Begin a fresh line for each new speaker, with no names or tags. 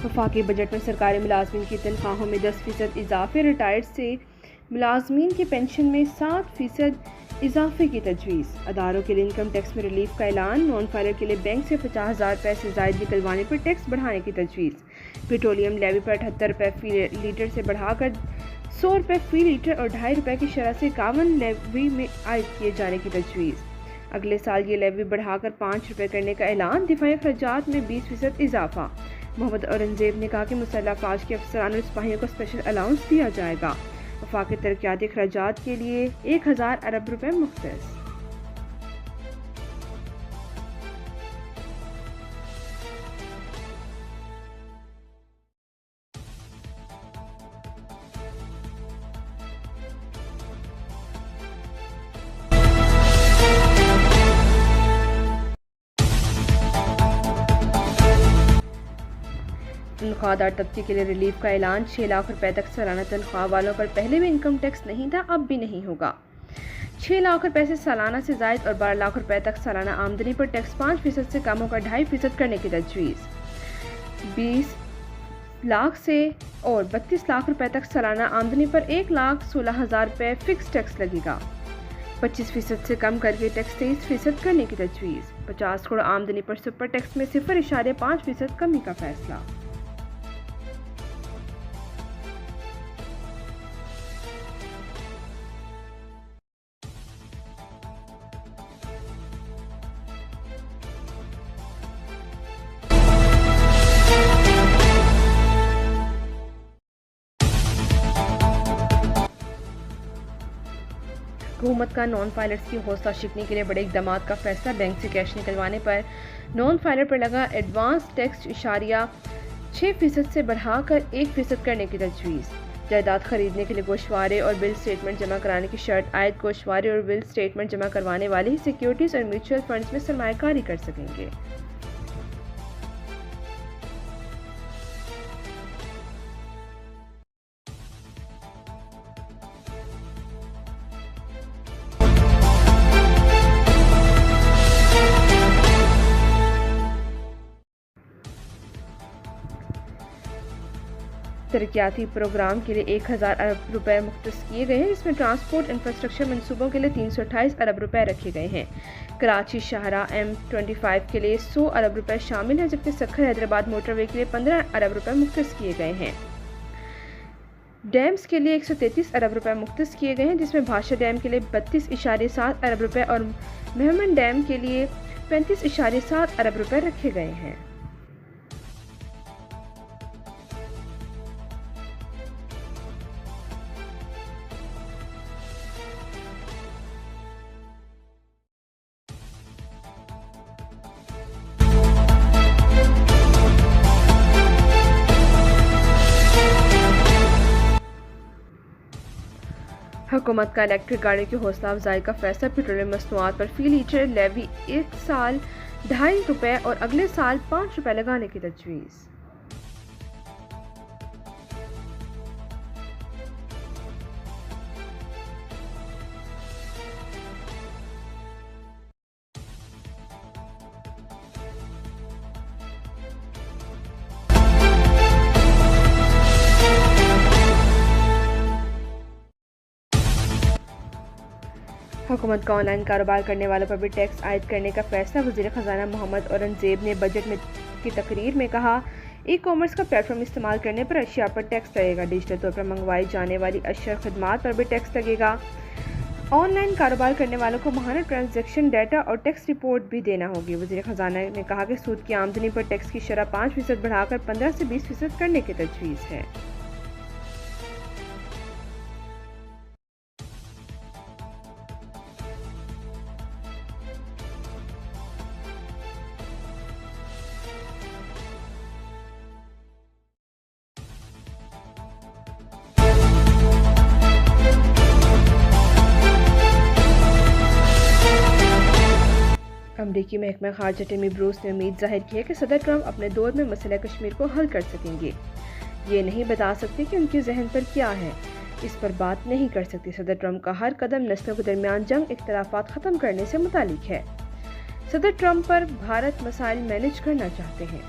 वफाकी बजट में सरकारी मुलाजमीन की तनख्वाहों में 10% इजाफे, रिटायर्ड से मुलाजमीन की पेंशन में 7% इजाफे की तजवीज़। अदारों के लिए इनकम टैक्स में रिलीफ का ऐलान। नॉन फाइलर के लिए बैंक से 50,000 रुपये से ज़ायद निकलवाने पर टैक्स बढ़ाने की तजवीज़। पेट्रोलियम लेवी पर 78 रुपये फी लीटर से बढ़ाकर 100 रुपये फी लीटर और 2.5 रुपये की शरह से 51 लेवी में आयद किए जाने की तजवीज़। अगले साल ये लेवी बढ़ाकर 5 रुपये करने का ऐलान। दिफाई अखराजात में 20% इजाफा। मोहम्मद औरंगजेब ने कहा कि मुसल्लह अफवाज के अफसरान और सिपाहियों को स्पेशल अलाउंस दिया जाएगा। वफाकी तरक्याती अखराजात के लिए 1000 अरब रुपये मुख्तस। तनख्वाहदार तबके के लिए रिलीफ का ऐलान। 6 लाख रुपए तक सालाना तनख्वाह वालों पर पहले भी इनकम टैक्स नहीं था, अब भी नहीं होगा। 6 लाख रुपए से सालाना से जायद और 12 लाख रुपए तक सालाना आमदनी पर टैक्स 5% से कम होकर 2.5% करने की तजवीज़। 20 लाख से और 32 लाख रुपए तक सालाना आमदनी पर 1,16,000 रुपये फिक्स टैक्स लगेगा। 25% से कम करके टैक्स 23% करने की तजवीज़। 50 करोड़ आमदनी पर सुपर टैक्स में 0.5% कमी का फैसला। हुकूमत का नॉन फाइलर्स की हौसला शिकने के लिए बड़े इकदाम का फैसला। बैंक से कैश निकलवाने पर नॉन फाइलर पर लगा एडवांस टैक्स 6% से बढ़ाकर 1% करने की तजवीज़। जायदाद खरीदने के लिए गोशवारे और बिल स्टेटमेंट जमा कराने की शर्त आयद। गोशवारे और बिल स्टेटमेंट जमा करवाने वाले ही सिक्योरिटीज़ और म्यूचुअल फंड्स में सरमायाकारी कर सकेंगे। तरक्याती प्रोग्राम के लिए 1000 अरब रुपए मुख्तस किए गए हैं, जिसमें ट्रांसपोर्ट इंफ्रास्ट्रक्चर मंसूबों के लिए 328 अरब रुपए रखे गए हैं। कराची शाहरा M25 के लिए 100 अरब रुपए शामिल हैं, जबकि सखर हैदराबाद मोटरवे के लिए 15 अरब रुपए मुख्तस किए गए हैं। डैम्स के लिए 133 अरब रुपए मुख्तस किए गए हैं, जिसमें भाषा डैम के लिए 32.7 अरब रुपए और मेहमन डैम के लिए 35.7 अरब रुपए रखे गए हैं। हुकूमत का इलेक्ट्रिक गाड़ियों की हौसला अफजाई का फैसला। पेट्रोलियम मसनूआत पर फी लीटर लेवी 1 साल 2.5 रुपये और अगले साल 5 रुपये लगाने की तजवीज़। हुकूमत का ऑनलाइन कारोबार करने वालों पर भी टैक्स आयद करने का फैसला। वज़ीर ख़जाना मोहम्मद औरंगजेब ने बजट में की तकरीर में कहा, ई कॉमर्स का प्लेटफॉर्म इस्तेमाल करने पर अशिया पर टैक्स लगेगा। डिजिटल तौर पर मंगवाई जाने वाली अशिया खदमात पर भी टैक्स लगेगा। ऑनलाइन कारोबार करने वालों को माहाना ट्रांजैक्शन डाटा और टैक्स रिपोर्ट भी देना होगी। वज़ीर ख़जाना ने कहा कि सूद की आमदनी पर टैक्स की शरह 5% बढ़ाकर 15 से 20% करने की तजवीज़ है। अमरीकी महकमा खारजा टिमी ब्रूस ने उम्मीद जाहिर की है कि सदर ट्रंप अपने दौर में मसला कश्मीर को हल कर सकेंगे। ये नहीं बता सकते कि उनके जहन पर क्या है, इस पर बात नहीं कर सकती। सदर ट्रंप का हर कदम नस्लों के दरमियान जंग इख्तलाफात ख़त्म करने से मुतालिक है। सदर ट्रंप पर भारत मसाइल मैनेज करना चाहते हैं।